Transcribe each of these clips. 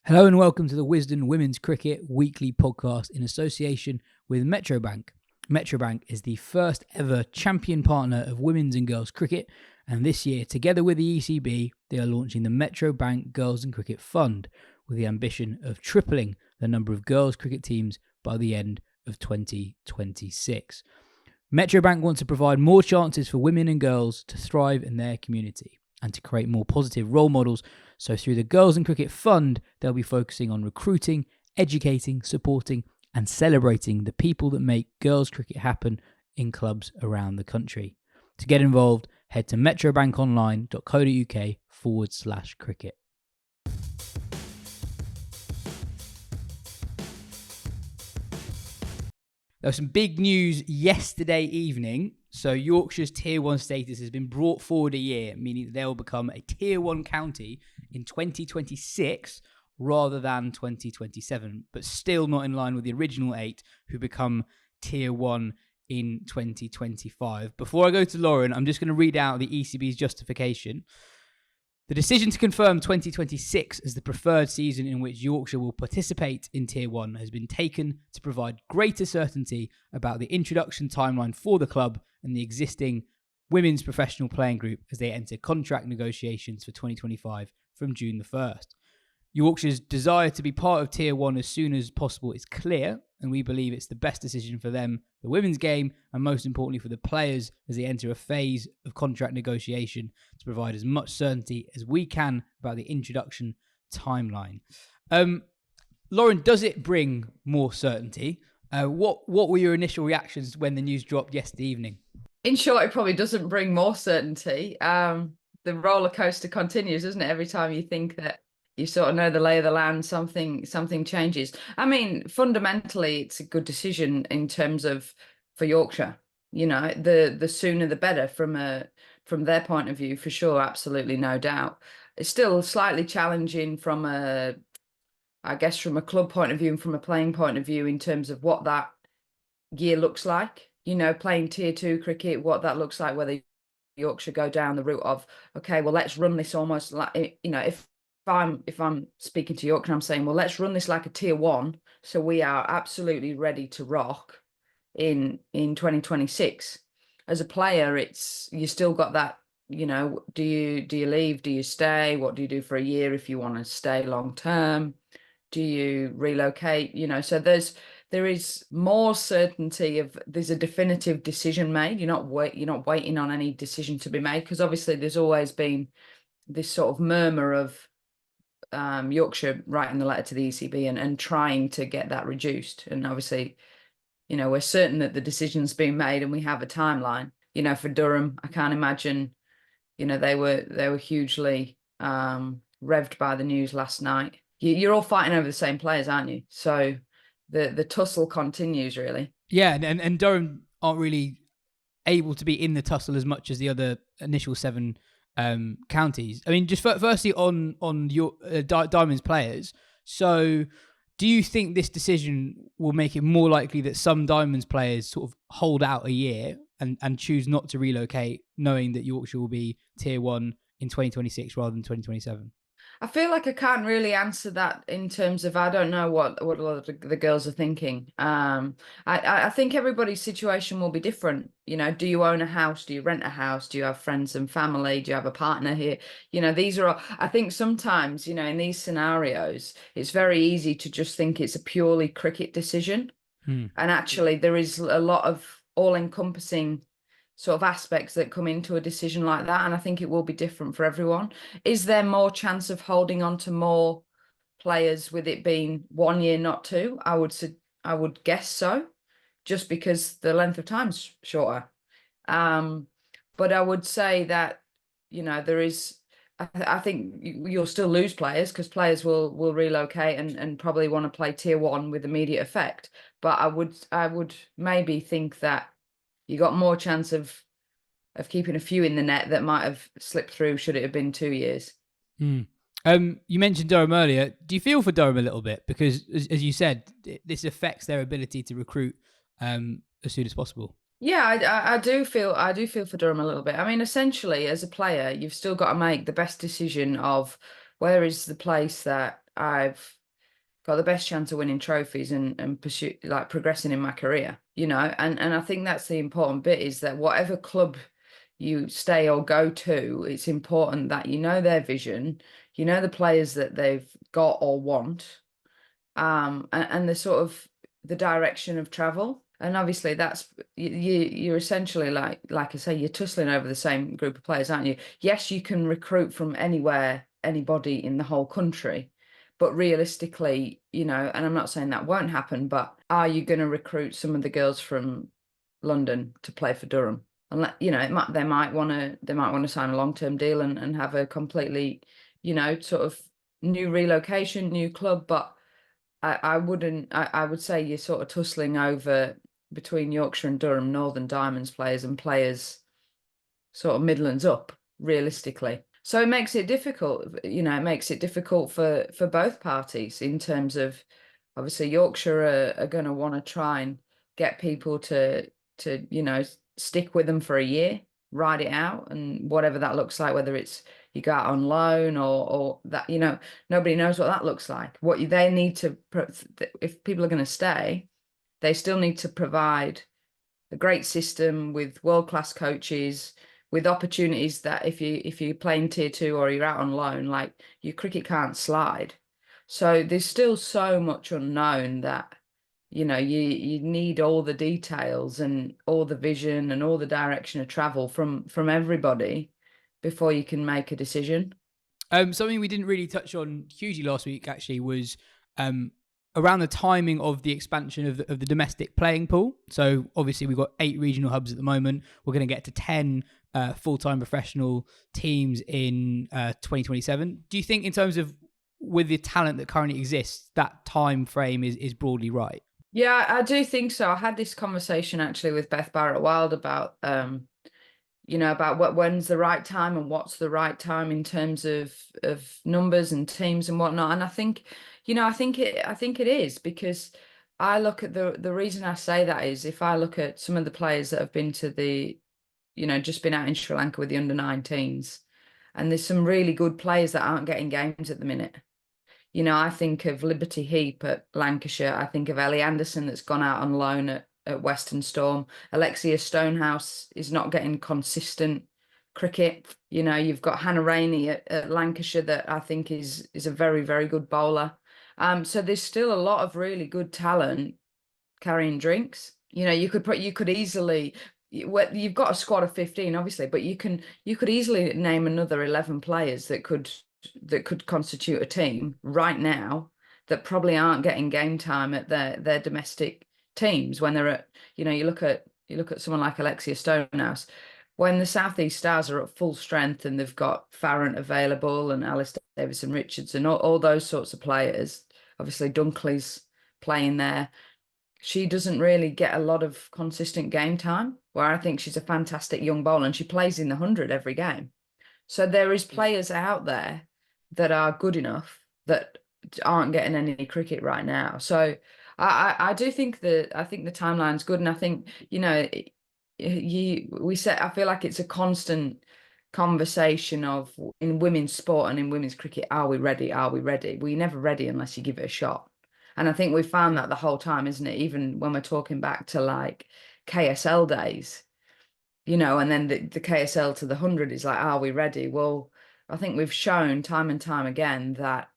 Hello and welcome to the Wisden Women's Cricket Weekly Podcast in association with Metrobank. Metrobank is the first ever champion partner of women's and girls cricket, and this year, together with the ECB, they are launching the Metrobank Girls and Cricket Fund with the ambition of tripling the number of girls cricket teams by the end of 2026. Metrobank wants to provide more chances for women and girls to thrive in their community and to create more positive role models. So through the Girls and Cricket Fund, they'll be focusing on recruiting, educating, supporting and celebrating the people that make girls cricket happen in clubs around the country. To get involved, head to metrobankonline.co.uk/cricket. There was some big news yesterday evening. So Yorkshire's Tier 1 status has been brought forward a year, meaning that they will become a Tier 1 county in 2026 rather than 2027, but still not in line with the original 8 who become Tier 1 in 2025. Before I go to Lauren, I'm just going to read out the ECB's justification. The decision to confirm 2026 as the preferred season in which Yorkshire will participate in Tier 1 has been taken to provide greater certainty about the introduction timeline for the club and the existing women's professional playing group as they enter contract negotiations for 2025 from June the 1st. Yorkshire's desire to be part of Tier 1 as soon as possible is clear, and we believe it's the best decision for them, the women's game, and most importantly for the players as they enter a phase of contract negotiation to provide as much certainty as we can about the introduction timeline. Lauren, does it bring more certainty? What were your initial reactions when the news dropped yesterday evening? In short, it probably doesn't bring more certainty. The roller coaster continues, doesn't it? Every time you think that you sort of know the lay of the land, something changes. I mean, fundamentally, it's a good decision in terms of for Yorkshire. You know, the sooner the better from their point of view, for sure, absolutely, no doubt. It's still slightly challenging from a club point of view and from a playing point of view in terms of what that year looks like. You know, playing Tier 2 cricket, what that looks like, whether Yorkshire go down the route of, okay, well, let's run this almost like, you know, if I'm speaking to Yorkshire, I'm saying, well, let's run this like a Tier 1, so we are absolutely ready to rock in 2026. As a player, you still got that, you know, do you leave? Do you stay? What do you do for a year if you want to stay long term? Do you relocate? You know, so there is more certainty of there's a definitive decision made. You're not waiting on any decision to be made, because obviously there's always been this sort of murmur of Yorkshire writing the letter to the ECB and trying to get that reduced. And obviously, you know, we're certain that the decision's been made and we have a timeline. You know, for Durham, I can't imagine, you know, they were hugely revved by the news last night. You're all fighting over the same players, aren't you? So the tussle continues, really. Yeah, and Durham aren't really able to be in the tussle as much as the other initial 7 counties. I mean, just firstly on your Diamond's players. So, do you think this decision will make it more likely that some Diamond's players sort of hold out a year and choose not to relocate, knowing that Yorkshire will be Tier 1 in 2026 rather than 2027? I feel like I can't really answer that in terms of, I don't know what a lot of the girls are thinking. I think everybody's situation will be different. You know, do you own a house? Do you rent a house? Do you have friends and family? Do you have a partner here? You know, these are all, I think sometimes, you know, in these scenarios, it's very easy to just think it's a purely cricket decision. And actually there is a lot of all-encompassing sort of aspects that come into a decision like that, and I think it will be different for everyone. Is there more chance of holding on to more players with it being 1 year, not 2? I would guess so, just because the length of time's shorter. But I would say that, you know, there is, I think you'll still lose players because players will relocate and probably want to play Tier 1 with immediate effect. But I would maybe think that you got more chance of keeping a few in the net that might have slipped through should it have been 2 years. You mentioned Durham earlier. Do you feel for Durham a little bit? Because as you said, this affects their ability to recruit as soon as possible. Yeah, I do feel for Durham a little bit. I mean, essentially, as a player, you've still got to make the best decision of where is the place that I've got the best chance of winning trophies and pursue like progressing in my career, and I think that's the important bit, is that whatever club you stay or go to, it's important that you know their vision, you know the players that they've got or want, and the sort of the direction of travel. And obviously that's you're essentially like I say, you're tussling over the same group of players, aren't you? Yes, you can recruit from anywhere, anybody in the whole country, but realistically, and I'm not saying that won't happen, but are you going to recruit some of the girls from London to play for Durham? And they might want to sign a long-term deal and have a completely, sort of new relocation, new club. But I wouldn't. I would say you're sort of tussling over between Yorkshire and Durham, Northern Diamonds players and players sort of Midlands up, realistically. So it makes it difficult. It makes it difficult for both parties, in terms of, obviously Yorkshire are going to want to try and get people to stick with them for a year, ride it out, and whatever that looks like, whether it's you go out on loan or that, nobody knows what that looks like. They need to, if people are going to stay, they still need to provide a great system with world-class coaches, with opportunities that if you're playing tier 2 or you're out on loan, like, your cricket can't slide. So there's still so much unknown that you need all the details and all the vision and all the direction of travel from everybody before you can make a decision. Something we didn't really touch on hugely last week actually was around the timing of the expansion of the domestic playing pool. So obviously we've got 8 regional hubs at the moment. We're going to get to 10 full-time professional teams in 2027. Do you think, in terms of with the talent that currently exists, that time frame is broadly right? Yeah, I do think so. I had this conversation actually with Beth Barrett-Wild about about when's the right time and what's the right time in terms of numbers and teams and whatnot. And I think, I think it is, because I look at the reason I say that is, if I look at some of the players that have been to the, just been out in Sri Lanka with the under-19s, and there's some really good players that aren't getting games at the minute. I think of Liberty Heap at Lancashire. I think of Ellie Anderson that's gone out on loan at Western Storm. Alexia Stonehouse is not getting consistent cricket. You've got Hannah Rainey at Lancashire that I think is a very, very good bowler. So there's still a lot of really good talent carrying drinks. You could easily, you've got a squad of 15 obviously, but you could easily name another 11 players that could constitute a team right now that probably aren't getting game time at their domestic teams when they're at, you look at someone like Alexia Stonehouse, when the South East Stars are at full strength and they've got Farrant available and Alistair Davison Richards and all those sorts of players. Obviously Dunkley's playing there. She doesn't really get a lot of consistent game time, where I think she's a fantastic young bowler and she plays in the 100 every game. So there is players out there that are good enough that aren't getting any cricket right now. So I do think I think the timeline's good, and I think I feel like it's a constant conversation of, in women's sport and in women's cricket, are we ready? Are we ready? We're never ready unless you give it a shot. And I think we found that the whole time, isn't it? Even when we're talking back to like KSL days, and then the KSL to the 100 is like, are we ready? Well, I think we've shown time and time again that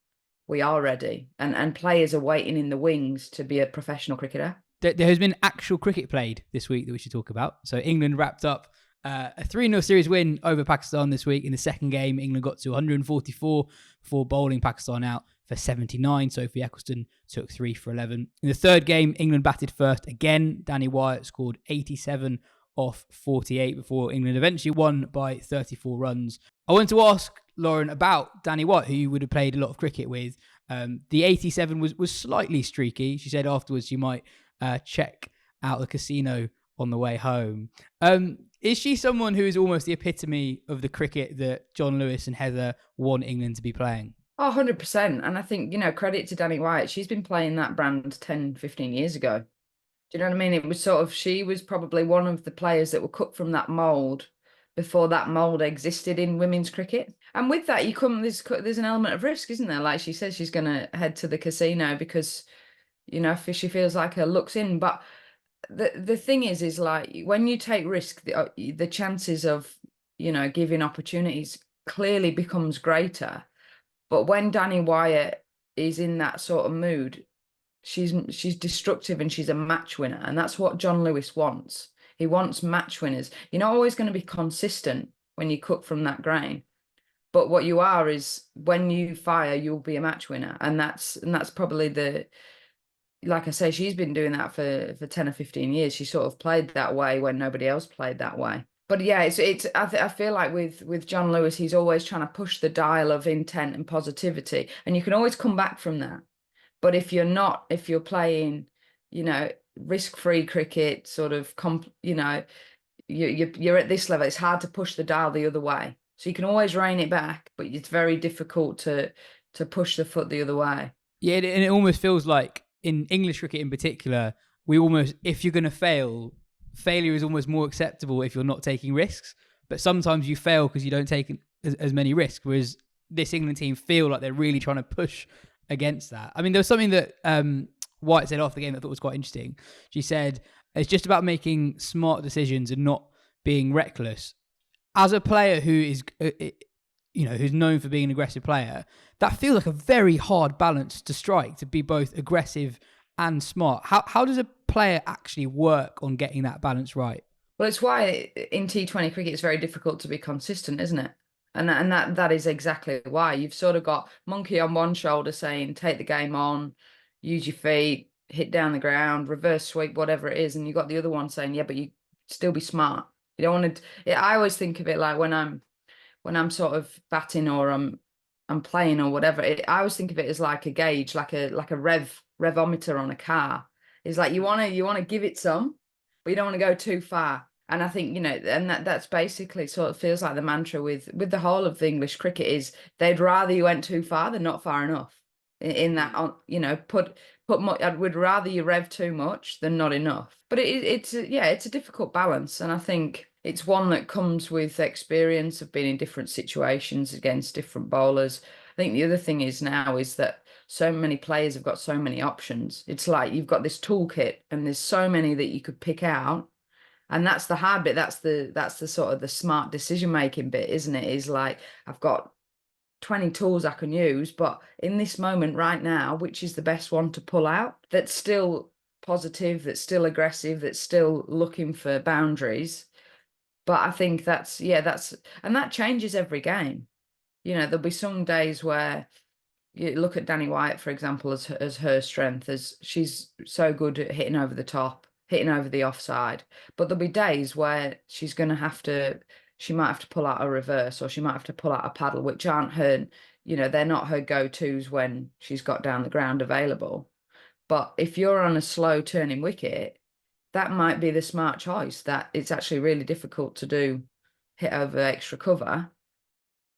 we are ready, and players are waiting in the wings to be a professional cricketer. There has been actual cricket played this week that we should talk about. So England wrapped up a 3-0 series win over Pakistan this week. In the second game, England got to 144 before bowling Pakistan out for 79. Sophie Eccleston took 3 for 11. In the third game, England batted first again. Danny Wyatt scored 87 off 48 before England eventually won by 34 runs. I wanted to ask Lauren about Danny Wyatt, who you would have played a lot of cricket with. The 87 was slightly streaky. She said afterwards she might check out the casino on the way home. Is she someone who is almost the epitome of the cricket that John Lewis and Heather want England to be playing? Oh, 100%. And I think, credit to Danny Wyatt. She's been playing that brand 10, 15 years ago. Do you know what I mean? It was sort of, she was probably one of the players that were cut from that mould before that mold existed in women's cricket. And with that, there's an element of risk, isn't there? Like she says, she's going to head to the casino because, if she feels like her luck's in. But the thing is like when you take risk, the chances of, giving opportunities clearly becomes greater. But when Danny Wyatt is in that sort of mood, she's destructive and she's a match winner. And that's what John Lewis wants. He wants match winners. You're not always going to be consistent when you cook from that grain. But what you are is when you fire, you'll be a match winner. And that's probably like I say, she's been doing that for 10 or 15 years. She sort of played that way when nobody else played that way. But yeah, I feel like with John Lewis, he's always trying to push the dial of intent and positivity. And you can always come back from that. But if you're playing, risk-free cricket, sort of, you're at this level, it's hard to push the dial the other way. So you can always rein it back, but it's very difficult to push the foot the other way. Yeah, and it almost feels like in English cricket in particular, if you're going to failure is almost more acceptable if you're not taking risks. But sometimes you fail because you don't take as many risks, whereas this England team feel like they're really trying to push against that. I mean, there was something that White said after the game that I thought was quite interesting. She said, it's just about making smart decisions and not being reckless. As a player who is, who's known for being an aggressive player, that feels like a very hard balance to strike, to be both aggressive and smart. How does a player actually work on getting that balance right? Well, it's why in T20 cricket it's very difficult to be consistent, isn't it? And that is exactly why. You've sort of got monkey on one shoulder saying, take the game on, use your feet, hit down the ground, reverse sweep, whatever it is. And you've got the other one saying, yeah, but you still be smart. You don't want to. I always think of it like when I'm sort of batting or I'm playing or whatever. I always think of it as like a gauge, like a revometer on a car. It's like you want to give it some, but you don't want to go too far. And I think, and that's basically sort of feels like the mantra with the whole of the English cricket is they'd rather you went too far than not far enough. In that, I would rather you rev too much than not enough. But it's a difficult balance. And I think it's one that comes with experience of being in different situations against different bowlers. I think the other thing is now is that so many players have got so many options. It's like you've got this toolkit and there's so many that you could pick out. And that's the hard bit. That's the sort of the smart decision-making bit, isn't it? Is like, I've got 20 tools I can use, but in this moment right now, which is the best one to pull out that's still positive, that's still aggressive, that's still looking for boundaries. But I think and that changes every game. There'll be some days where you look at Danny Wyatt, for example, as her strength, as she's so good at hitting over the top, hitting over the offside. But there'll be days where she might have to pull out a reverse, or she might have to pull out a paddle, which aren't her, they're not her go-tos when she's got down the ground available. But if you're on a slow turning wicket, that might be the smart choice, that it's actually really difficult to hit over extra cover.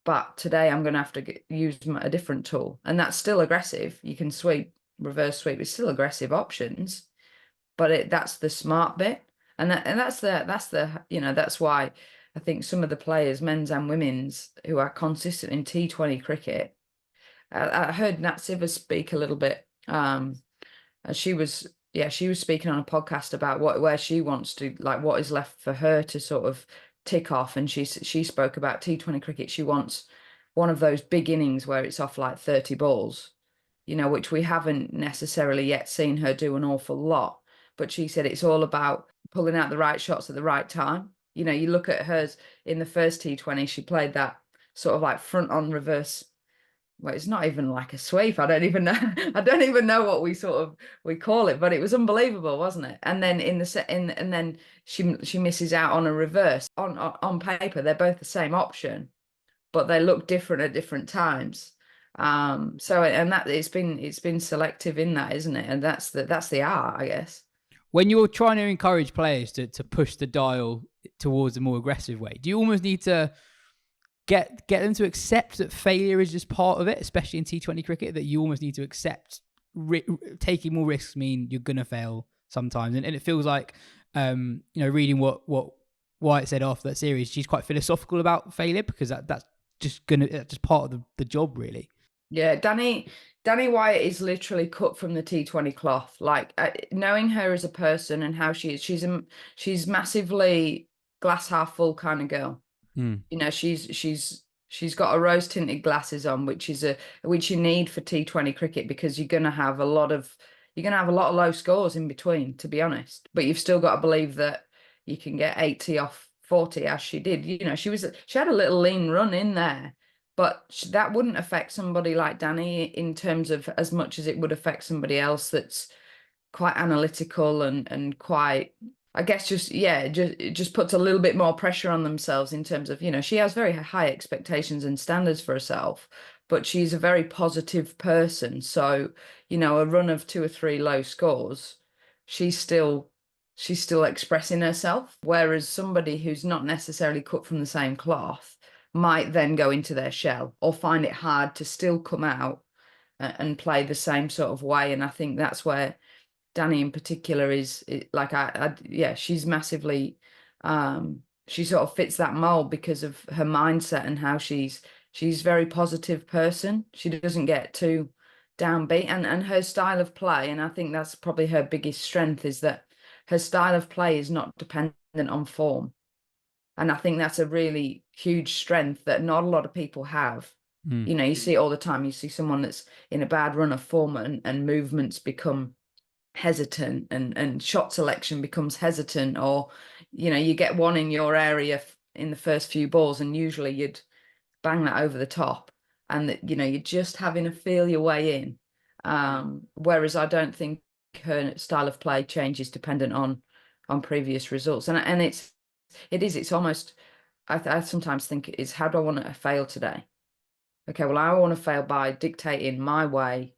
But today I'm going to have to use a different tool. And that's still aggressive. You can reverse sweep. It's still aggressive options, but that's the smart bit. And that's why I think some of the players, men's and women's, who are consistent in T20 cricket. I heard Nat Sivers speak a little bit. She was speaking on a podcast about where she wants to, like, what is left for her to sort of tick off. And she spoke about T20 cricket. She wants one of those big innings where it's off like 30 balls, which we haven't necessarily yet seen her do an awful lot. But she said it's all about pulling out the right shots at the right time. You look at hers in the first T20, she played that sort of like front on reverse. Well, it's not even like a sweep. I don't even know what we call it, but it was unbelievable, wasn't it? And then and then she misses out on a reverse. On paper, they're both the same option, but they look different at different times. And that it's been selective in that, isn't it? And that's the art, I guess. When you're trying to encourage players to push the dial towards a more aggressive way, do you almost need to get them to accept that failure is just part of it, especially in T20 cricket, that you almost need to accept taking more risks mean you're going to fail sometimes? And it feels like, reading what Wyatt said after that series, she's quite philosophical about failure because that's just part of the job, really. Yeah, Danny Wyatt is literally cut from the T20 cloth. Like knowing her as a person and how she is, she's massively glass half full kind of girl. Mm. You know, she's got a rose tinted glasses on, which you need for T20 cricket because you're gonna have a lot of low scores in between, to be honest. But you've still got to believe that you can get 80 off 40 as she did. You know, she had a little lean run in there, but that wouldn't affect somebody like Danny in terms of as much as it would affect somebody else that's quite analytical and quite, I guess, it just puts a little bit more pressure on themselves in terms of, you know, she has very high expectations and standards for herself, but she's a very positive person. So, you know, a run of 2 or 3 low scores, she's still expressing herself. Whereas somebody who's not necessarily cut from the same cloth might then go into their shell or find it hard to still come out and play the same sort of way. And I think that's where Danny in particular is like, yeah, she's massively, she sort of fits that mold because of her mindset and how she's very positive person. She doesn't get too downbeat, and her style of play. And I think that's probably her biggest strength, is that her style of play is not dependent on form. And I think that's a really huge strength that not a lot of people have. You know, you see it all the time. You see someone that's in a bad run of form and movements become hesitant and shot selection becomes hesitant, or, you know, you get one in your area in the first few balls and usually you'd bang that over the top, and that, you know, you're just having to feel your way in. Whereas I don't think her style of play changes dependent on previous results. And it's almost, I sometimes think it's, how do I want to fail today? Okay, well, I want to fail by dictating my way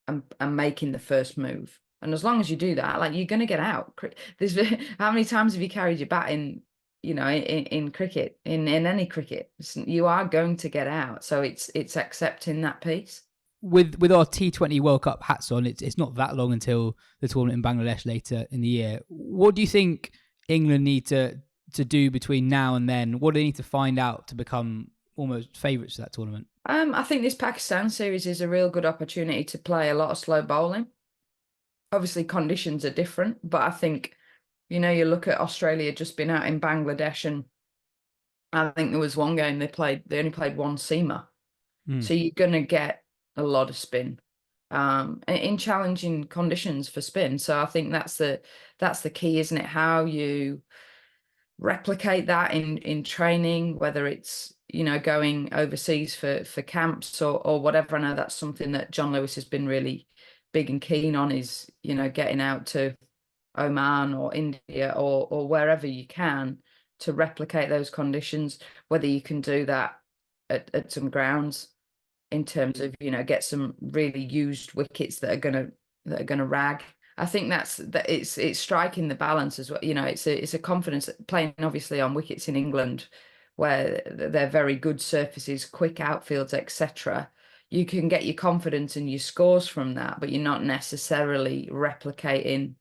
and making the first move. And as long as you do that, like, you're going to get out. There's how many times have you carried your bat in, you know, in cricket, in any cricket? You are going to get out. So it's accepting that piece. With our T20 World Cup hats on, it's not that long until the tournament in Bangladesh later in the year. What do you think England need to do between now and then? What do they need to find out to become almost favourites for that tournament? I think this Pakistan series is a real good opportunity to play a lot of slow bowling. Obviously, conditions are different, but I think, you know, you look at Australia just been out in Bangladesh, and I think there was one game they only played one seamer. So you're going to get a lot of spin in challenging conditions for spin. So I think that's the key, isn't it? How you replicate that in training, whether it's, you know, going overseas for camps or whatever. I know that's something that John Lewis has been really big and keen on, is, you know, getting out to Oman or India or wherever you can to replicate those conditions, whether you can do that at some grounds, in terms of, you know, get some really used wickets that are gonna rag. I think that it's striking the balance as well. You know, it's a confidence playing, obviously, on wickets in England where they're very good surfaces, quick outfields, etc. You can get your confidence and your scores from that, but you're not necessarily replicating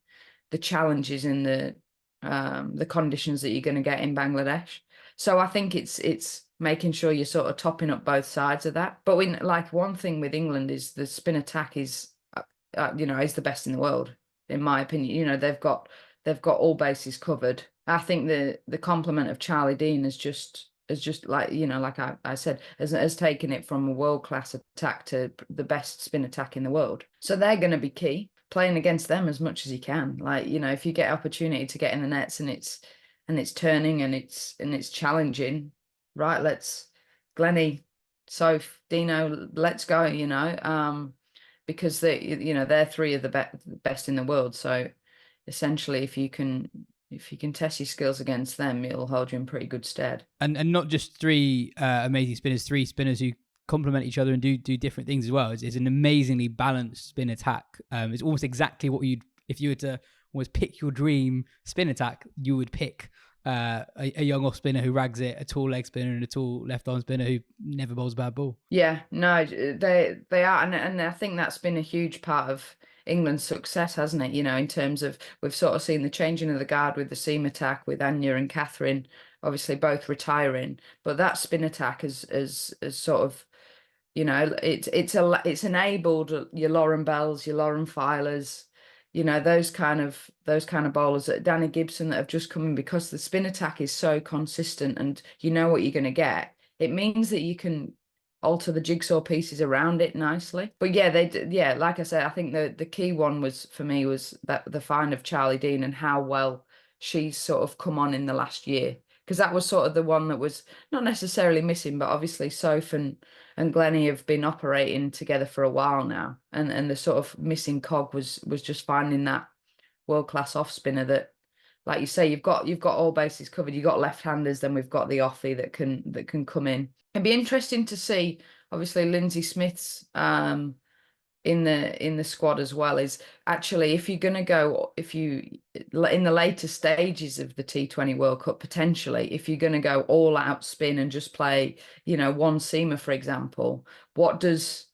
the challenges in the conditions that you're going to get in Bangladesh. So I think it's making sure you're sort of topping up both sides of that. But like, one thing with England is the spin attack is, you know, is the best in the world, in my opinion. You know, they've got all bases covered. I think the complement of Charlie Dean is just like, you know, like I said, has taken it from a world-class attack to the best spin attack in the world. So they're going to be key, playing against them as much as you can. Like, you know, if you get opportunity to get in the nets and it's turning and it's challenging, right? Let's, Glennie, Soph, Dino, let's go, you know, because they're 3 of the best in the world. So essentially, if you can test your skills against them, it'll hold you in pretty good stead. And not just 3 amazing spinners, 3 spinners who complement each other and do different things as well. It's an amazingly balanced spin attack. It's almost exactly what if you were to almost pick your dream spin attack, you would pick a young off spinner who rags it, a tall leg spinner, and a tall left arm spinner who never bowls a bad ball. Yeah, no, they are, and I think that's been a huge part of England's success, hasn't it? You know, in terms of, we've sort of seen the changing of the guard with the seam attack with Anya and Catherine obviously both retiring. But that spin attack has sort of, it's enabled your Lauren Bells, your Lauren Filers, those kind of bowlers, that Danny Gibson, that have just come in, because the spin attack is so consistent and you know what you're going to get. It means that you can alter the jigsaw pieces around it nicely. But yeah, like I said, I think the key one was for me was that the find of Charlie Dean and how well she's sort of come on in the last year. Because that was sort of the one that was not necessarily missing, but obviously Soph and Glennie have been operating together for a while now, and the sort of missing cog was just finding that world class off spinner that, like you say, you've got all bases covered. You've got left handers, then we've got the offie that can come in. It'd be interesting to see, obviously, Lindsay Smith's in the squad as well. Is actually, if you're going to go, if you in the later stages of the T20 World Cup, potentially, if you're going to go all out spin and just play, one seamer, for example, what does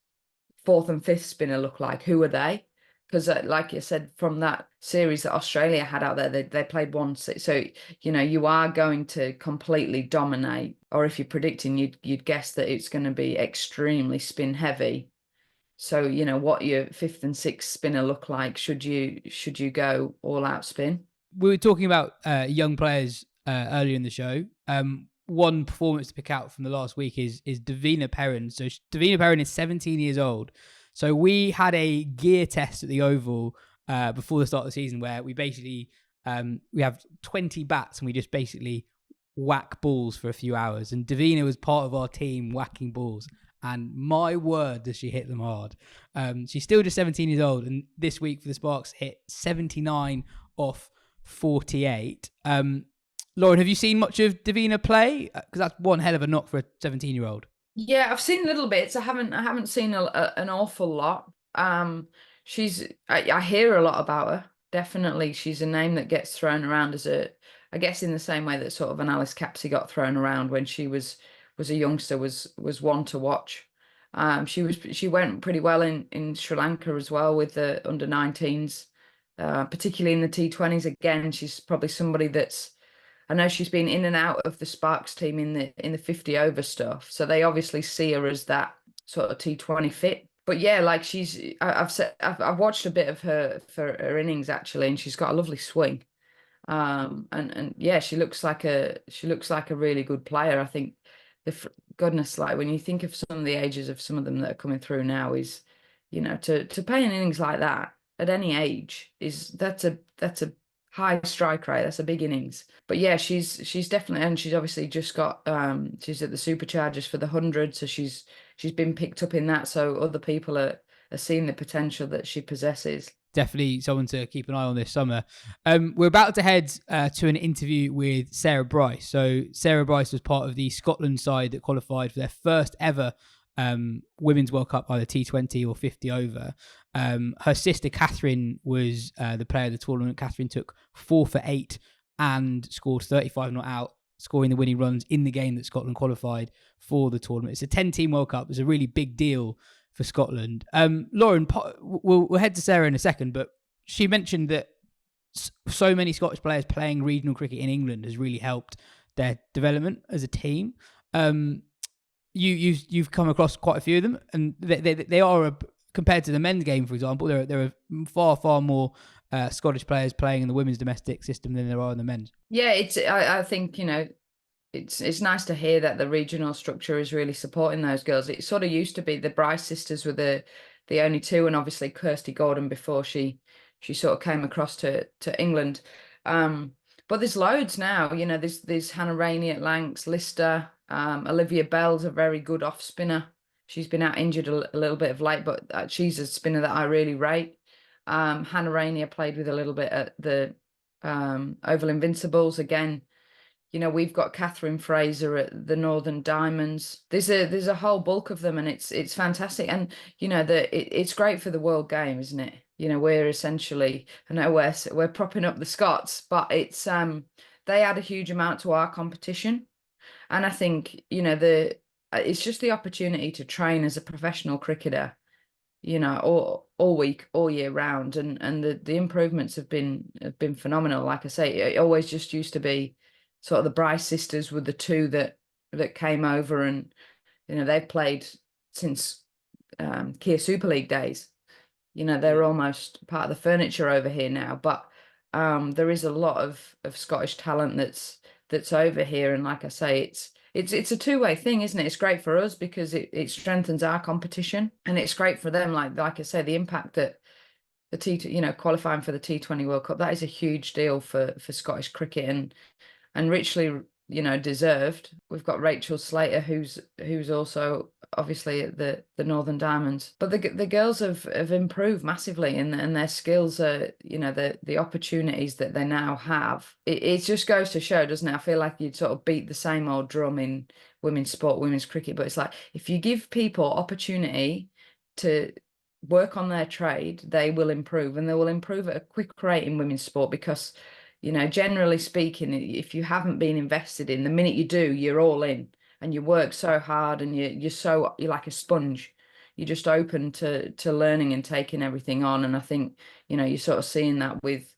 fourth and fifth spinner look like? Who are they? Because like you said, from that series that Australia had out there, they played one. So, you are going to completely dominate. Or if you're predicting, you'd guess that it's going to be extremely spin heavy. So, what your fifth and sixth spinner look like should you go all out spin? We were talking about young players earlier in the show. One performance to pick out from the last week is Davina Perrin. So Davina Perrin is 17 years old. So we had a gear test at the Oval before the start of the season, where we basically we have 20 bats and we just basically whack balls for a few hours. And Davina was part of our team whacking balls. And my word, does she hit them hard. She's still just 17 years old. And this week for the Sparks, hit 79 off 48. Lauren, have you seen much of Davina play? Because that's one hell of a knock for a 17-year-old. Yeah, I've seen little bits. I haven't seen an awful lot. I hear a lot about her. Definitely, she's a name that gets thrown around I guess in the same way that sort of an Alice Capsey got thrown around when she was a youngster, was one to watch. She went pretty well in Sri Lanka as well with the under-19s, particularly in the T20s. Again, she's probably somebody I know she's been in and out of the Sparks team in the 50 over stuff. So they obviously see her as that sort of T20 fit. But yeah, like I've watched a bit of her for her innings actually, and she's got a lovely swing. And yeah, she looks like a really good player. I think goodness, like when you think of some of the ages of some of them that are coming through now, is to play an innings like that at any age that's a high strike rate. That's a big innings. But yeah, she's definitely, and she's obviously just got she's at the Superchargers for the 100, so she's been picked up in that. So other people are seeing the potential that she possesses. Definitely someone to keep an eye on this summer. We're about to head to an interview with Sarah Bryce. So Sarah Bryce was part of the Scotland side that qualified for their first ever Women's World Cup, either T20 or 50 over. Her sister Catherine was the player of the tournament. Catherine took 4 for 8 and scored 35 not out, scoring the winning runs in the game that Scotland qualified for the tournament. It's a 10-team World Cup. It's a really big deal for Scotland. Lauren, we'll head to Sarah in a second, but she mentioned that so many Scottish players playing regional cricket in England has really helped their development as a team. You've come across quite a few of them, and they are compared to the men's game, for example, there are far more Scottish players playing in the women's domestic system than there are in the men's. Yeah, I think it's nice to hear that the regional structure is really supporting those girls. It sort of used to be the Bryce sisters were the only two, and obviously Kirsty Gordon before she sort of came across to England. But there's loads now. There's Hannah Rainey at Lancs, Lister, Olivia Bell's a very good off spinner. She's been out injured a little bit of late, but she's a spinner that I really rate. Hannah Rainey I played with a little bit at the Oval Invincibles. Again, we've got Catherine Fraser at the Northern Diamonds. There's a whole bulk of them, and it's fantastic. And it's great for the world game, isn't it? We're essentially, I know we're propping up the Scots, but it's they add a huge amount to our competition. And I think it's just the opportunity to train as a professional cricketer, all week, all year round, and the improvements have been phenomenal. Like I say, it always just used to be sort of the Bryce sisters were the two that came over, and they've played since Kia Super League days. They're almost part of the furniture over here now. But there is a lot of Scottish talent that's over here, and like I say, it's a two-way thing, isn't it? It's great for us because it strengthens our competition, and it's great for them. Like I say, the impact that qualifying for the T20 World Cup, that is a huge deal for Scottish cricket, and richly deserved. We've got Rachel Slater, who's also obviously at the Northern Diamonds, but the girls have improved massively, and their skills are, the opportunities that they now have. It just goes to show, doesn't it? I feel like you'd sort of beat the same old drum in women's sport, women's cricket, but it's like if you give people opportunity to work on their trade, they will improve, and they will improve at a quick rate in women's sport because generally speaking, if you haven't been invested in, the minute you do, you're all in, and you work so hard, and you're like a sponge. You're just open to learning and taking everything on. And I think, you're sort of seeing that with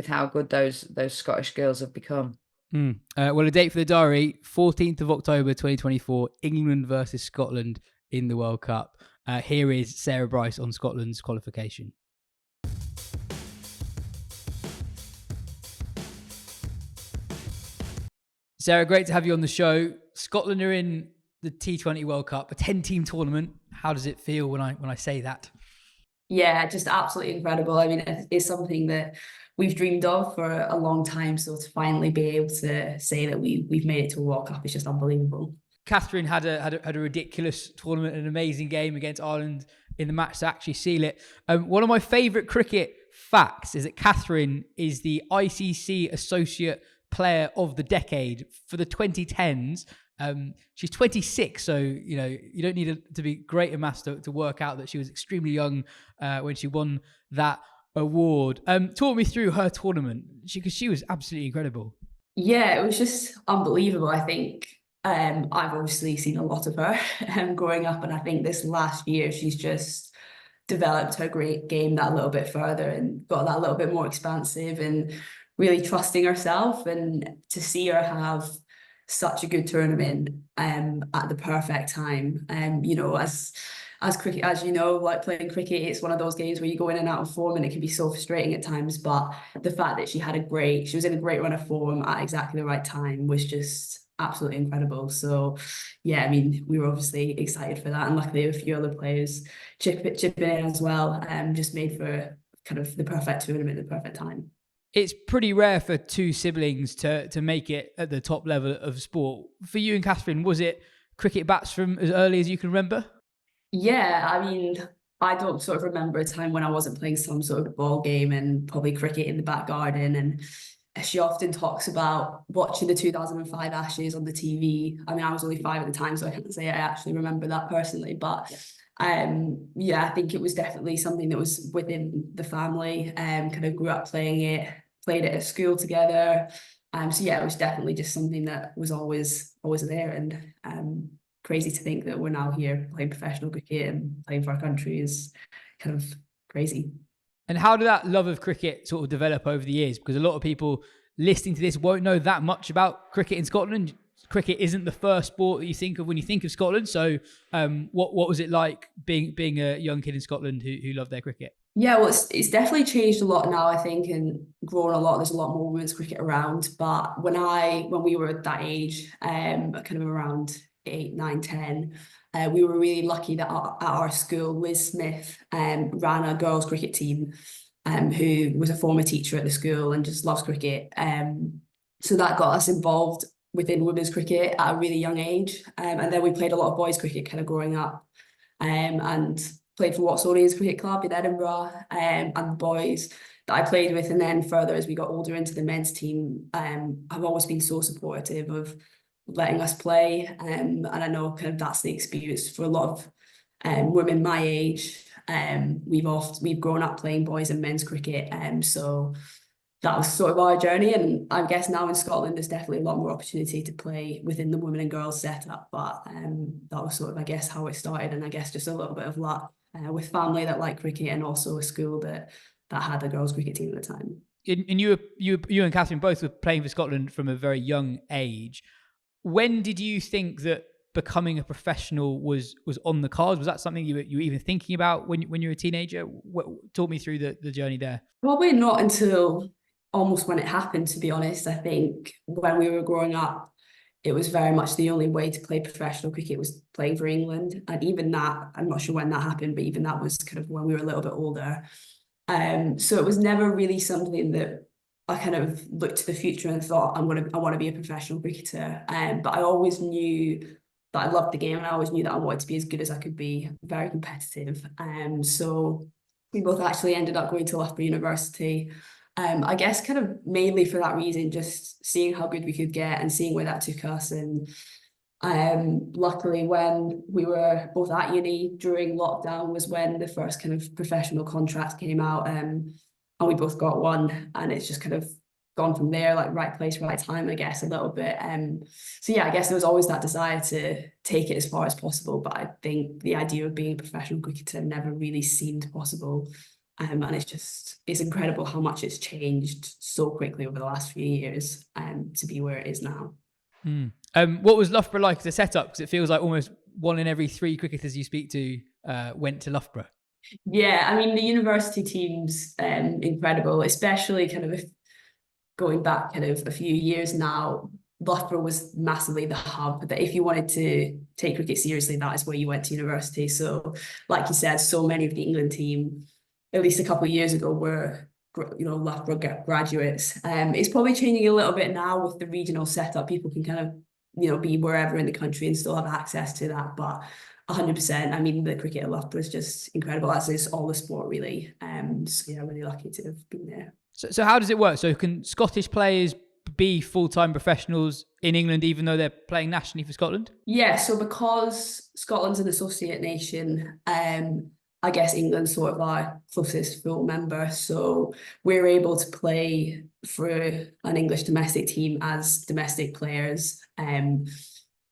how good those Scottish girls have become. Well, a date for the diary, 14th of October 2024, England versus Scotland in the World Cup. Here is Sarah Bryce on Scotland's qualification. Sarah, great to have you on the show. Scotland are in the T20 World Cup, a 10-team tournament. How does it feel when I say that? Yeah, just absolutely incredible. I mean, it's something that we've dreamed of for a long time. So to finally be able to say that we've made it to a World Cup is just unbelievable. Catherine had a ridiculous tournament, an amazing game against Ireland in the match to actually seal it. One of my favourite cricket facts is that Catherine is the ICC Associate Player of the Decade for the 2010s. She's 26, so you don't need to be great at maths to work out that she was extremely young when she won that award. Talk me through her tournament, because she was absolutely incredible. Yeah, it was just unbelievable. I think I've obviously seen a lot of her growing up, and I think this last year she's just developed her great game that little bit further and got that little bit more expansive and really trusting herself. And to see her have such a good tournament at the perfect time, as cricket, as like playing cricket, it's one of those games where you go in and out of form, and it can be so frustrating at times. But the fact that she was in a great run of form at exactly the right time was just absolutely incredible. So yeah, I mean, we were obviously excited for that, and luckily a few other players chipping in as well, just made for kind of the perfect tournament at the perfect time. It's pretty rare for two siblings to make it at the top level of sport. For you and Catherine, was it cricket bats from as early as you can remember? Yeah, I mean, I don't sort of remember a time when I wasn't playing some sort of ball game and probably cricket in the back garden. And she often talks about watching the 2005 Ashes on the TV. I mean, I was only 5 at the time, so I can't say I actually remember that personally. But yeah, I think it was definitely something that was within the family. Kind of grew up playing it, played it at school together. So yeah, it was definitely just something that was always there. And crazy to think that we're now here playing professional cricket and playing for our country is kind of crazy. And how did that love of cricket sort of develop over the years? Because a lot of people listening to this won't know that much about cricket in Scotland. Cricket isn't the first sport that you think of when you think of Scotland. So what was it like being a young kid in Scotland who loved their cricket? Yeah, well, it's definitely changed a lot now, I think, and grown a lot. There's a lot more women's cricket around. But when we were at that age, kind of around 8, 9, 10, we were really lucky that at our school, Liz Smith ran a girls' cricket team, who was a former teacher at the school and just loves cricket. So that got us involved within women's cricket at a really young age. And then we played a lot of boys' cricket kind of growing up, and played for Watsonians Cricket Club in Edinburgh, and the boys that I played with. And then further, as we got older into the men's team, I've always been so supportive of letting us play. And I know kind of that's the experience for a lot of women my age. We've grown up playing boys and men's cricket. So that was sort of our journey. And I guess now in Scotland, there's definitely a lot more opportunity to play within the women and girls setup. But that was sort of, I guess, how it started. And I guess just a little bit of luck with family that like cricket, and also a school that had a girls' cricket team at the time. and you and Catherine both were playing for Scotland from a very young age. When did you think that becoming a professional was on the cards? Was that something you were even thinking about when you were a teenager? Talk me through the journey there. Probably not until almost when it happened, to be honest. I think when we were growing up, it was very much the only way to play professional cricket was playing for England. And even that, I'm not sure when that happened, but even that was kind of when we were a little bit older. So it was never really something that I kind of looked to the future and thought I want to be a professional cricketer. But I always knew that I loved the game, and I always knew that I wanted to be as good as I could be, very competitive. So we both actually ended up going to Loughborough University. I guess kind of mainly for that reason, just seeing how good we could get and seeing where that took us. And luckily, when we were both at uni during lockdown was when the first kind of professional contract came out, and we both got one, and it's just kind of gone from there, like right place, right time, I guess, a little bit. So yeah, I guess there was always that desire to take it as far as possible, but I think the idea of being a professional cricketer never really seemed possible. And it's incredible how much it's changed so quickly over the last few years to be where it is now. What was Loughborough like as a setup? Because it feels like almost 1 in every 3 cricketers you speak to went to Loughborough. Yeah, I mean, the university team's incredible, especially kind of going back kind of a few years now. Loughborough was massively the hub that if you wanted to take cricket seriously, that is where you went to university. So like you said, so many of the England team, at least a couple of years ago, were Loughborough graduates. It's probably changing a little bit now with the regional setup. People can kind of be wherever in the country and still have access to that, but 100%. I mean, the cricket at Loughborough is just incredible, as is all the sport really. So yeah, really lucky to have been there. So how does it work? So can Scottish players be full-time professionals in England even though they're playing nationally for Scotland? Yeah, so because Scotland's an associate nation, I guess England's sort of our closest full member. So we're able to play for an English domestic team as domestic players.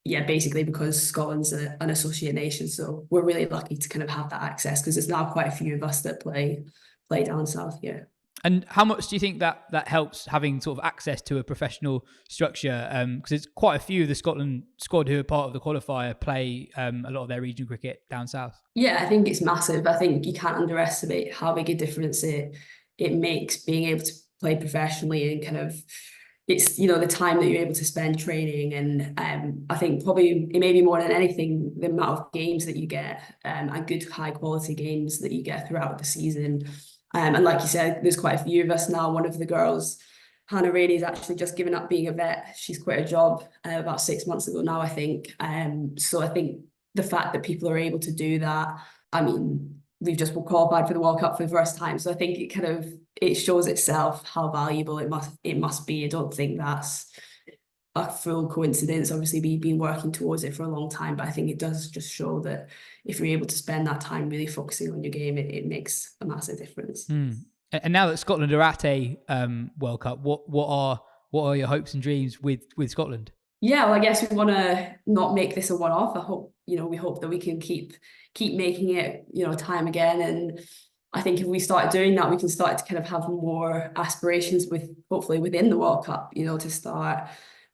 Basically because Scotland's an associate nation. So we're really lucky to kind of have that access, because there's now quite a few of us that play down south here. And how much do you think that helps having sort of access to a professional structure? Because it's quite a few of the Scotland squad who are part of the qualifier play a lot of their regional cricket down south. Yeah, I think it's massive. I think you can't underestimate how big a difference it makes being able to play professionally, and kind of it's the time that you're able to spend training. And I think probably it may be more than anything the amount of games that you get, and good high quality games that you get throughout the season. And like you said, there's quite a few of us now. One of the girls, Hannah Rainey's actually just given up being a vet. She's quit her job about 6 months ago now, I think. So I think the fact that people are able to do that, I mean, we've just qualified for the World Cup for the first time. So I think it shows itself how valuable it must be. I don't think that's a full coincidence. Obviously, we've been working towards it for a long time, but I think it does just show that if you're able to spend that time really focusing on your game, it makes a massive difference. And now that Scotland are at a World Cup, what are your hopes and dreams with Scotland? Yeah, well, I guess we want to not make this a one-off. We hope that we can keep making it, time again. And I think if we start doing that, we can start to kind of have more aspirations hopefully within the World Cup, to start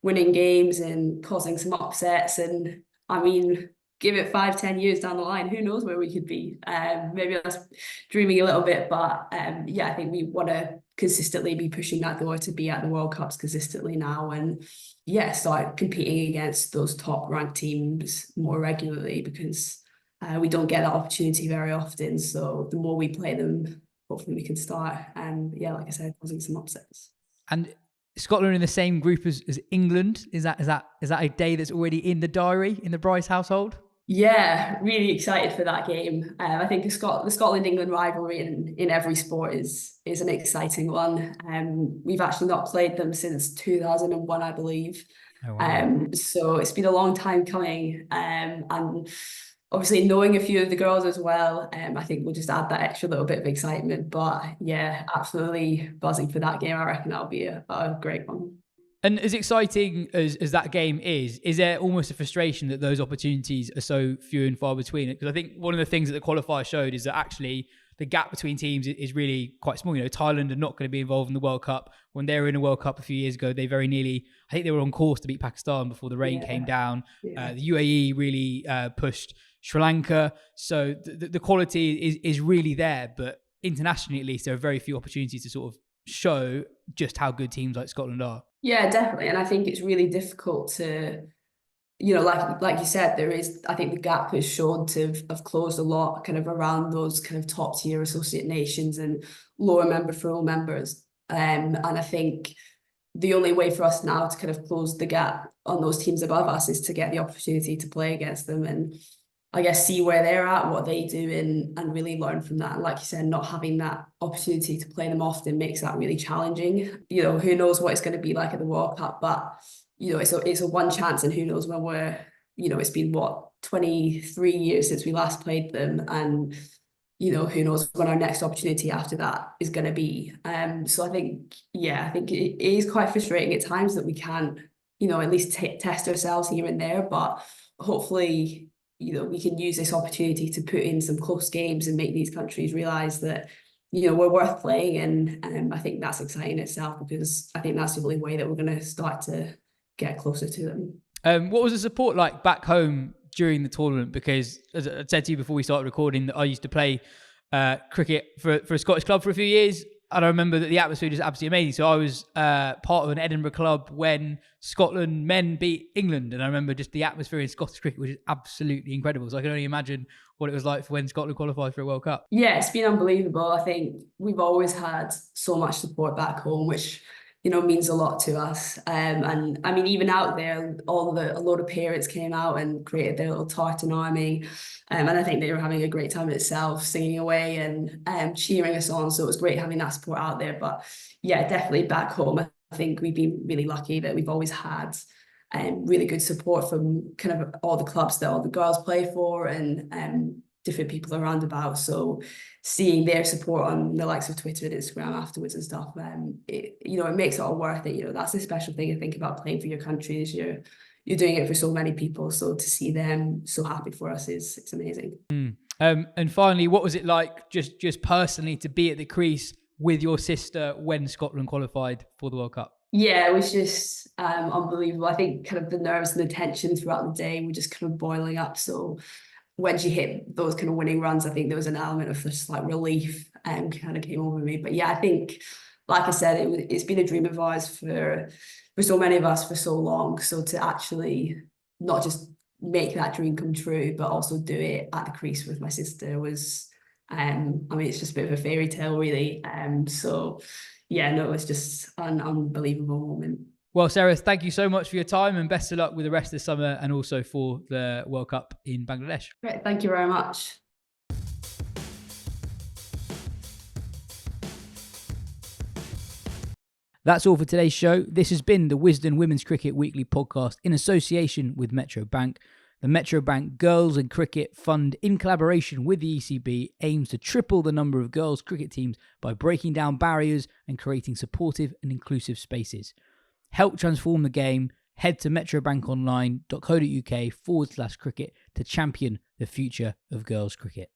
winning games and causing some upsets. And I mean, give it 5-10 years down the line, who knows where we could be. Maybe that's dreaming a little bit, but I think we want to consistently be pushing that door to be at the World Cups consistently now, and start competing against those top ranked teams more regularly, because we don't get that opportunity very often. So the more we play them, hopefully we can start, like I said, causing some upsets. And Scotland are in the same group as England. Is that a day that's already in the diary in the Bryce household? Yeah, really excited for that game. I think the Scotland-England rivalry in every sport is an exciting one. We've actually not played them since 2001, I believe. Oh, wow. So it's been a long time coming. And obviously knowing a few of the girls as well, I think we'll just add that extra little bit of excitement. But yeah, absolutely buzzing for that game. I reckon that'll be a great one. And as exciting as that game is there almost a frustration that those opportunities are so few and far between? Because I think one of the things that the qualifier showed is that actually the gap between teams is really quite small. You know, Thailand are not going to be involved in the World Cup. When they were in a World Cup a few years ago, they very nearly, I think they were on course to beat Pakistan before the rain came down. The UAE really pushed Sri Lanka. So the quality is really there, but internationally at least, there are very few opportunities to sort of show just how good teams like Scotland are. Yeah, definitely. And I think it's really difficult to, you know, like you said, I think the gap is shown to have closed a lot kind of around those kind of top tier associate nations and lower member full members. And I think the only way for us now to kind of close the gap on those teams above us is to get the opportunity to play against them and I guess see where they're at, what they do, and really learn from that. And like you said, not having that opportunity to play them often makes that really challenging. You know, who knows what it's going to be like at the World Cup, but you know, it's a one chance, and who knows when we're, you know, it's been 23 years since we last played them, and you know, who knows when our next opportunity after that is going to be. So I think it is quite frustrating at times that we can't, you know, at least test ourselves here and there, but hopefully, you know, we can use this opportunity to put in some close games and make these countries realise that, you know, we're worth playing. And I think that's exciting itself, because I think that's the only way that we're going to start to get closer to them. What was the support like back home during the tournament? Because as I said to you before we started recording, that I used to play cricket for a Scottish club for a few years. And I remember that the atmosphere was absolutely amazing. So I was part of an Edinburgh club when Scotland men beat England. And I remember just the atmosphere in Scottish cricket was just absolutely incredible. So I can only imagine what it was like for when Scotland qualified for a World Cup. Yeah, it's been unbelievable. I think we've always had so much support back home, which, you know, means a lot to us. And I mean, even out there, a lot of parents came out and created their little tartan army. And I think they were having a great time itself, singing away and cheering us on. So it was great having that support out there. But yeah, definitely back home, I think we've been really lucky that we've always had really good support from kind of all the clubs that all the girls play for, and different people around about. So seeing their support on the likes of Twitter and Instagram afterwards and stuff, it makes it all worth it. You know, that's the special thing I think about playing for your country, is you're doing it for so many people. So to see them so happy for us it's amazing. And finally, what was it like just personally to be at the crease with your sister when Scotland qualified for the World Cup? Yeah, it was just unbelievable. I think kind of the nerves and the tension throughout the day were just kind of boiling up. So when she hit those kind of winning runs, I think there was an element of just like relief kind of came over me. But yeah, I think, like I said, it's been a dream of ours for so many of us for so long. So to actually not just make that dream come true, but also do it at the crease with my sister was, I mean, it's just a bit of a fairy tale, really. So yeah, no, it was just an unbelievable moment. Well, Sarah, thank you so much for your time, and best of luck with the rest of the summer and also for the World Cup in Bangladesh. Great, thank you very much. That's all for today's show. This has been the Wisden Women's Cricket Weekly Podcast in association with Metro Bank. The Metro Bank Girls and Cricket Fund, in collaboration with the ECB, aims to triple the number of girls' cricket teams by breaking down barriers and creating supportive and inclusive spaces. Help transform the game. Head to metrobankonline.co.uk/cricket to champion the future of girls' cricket.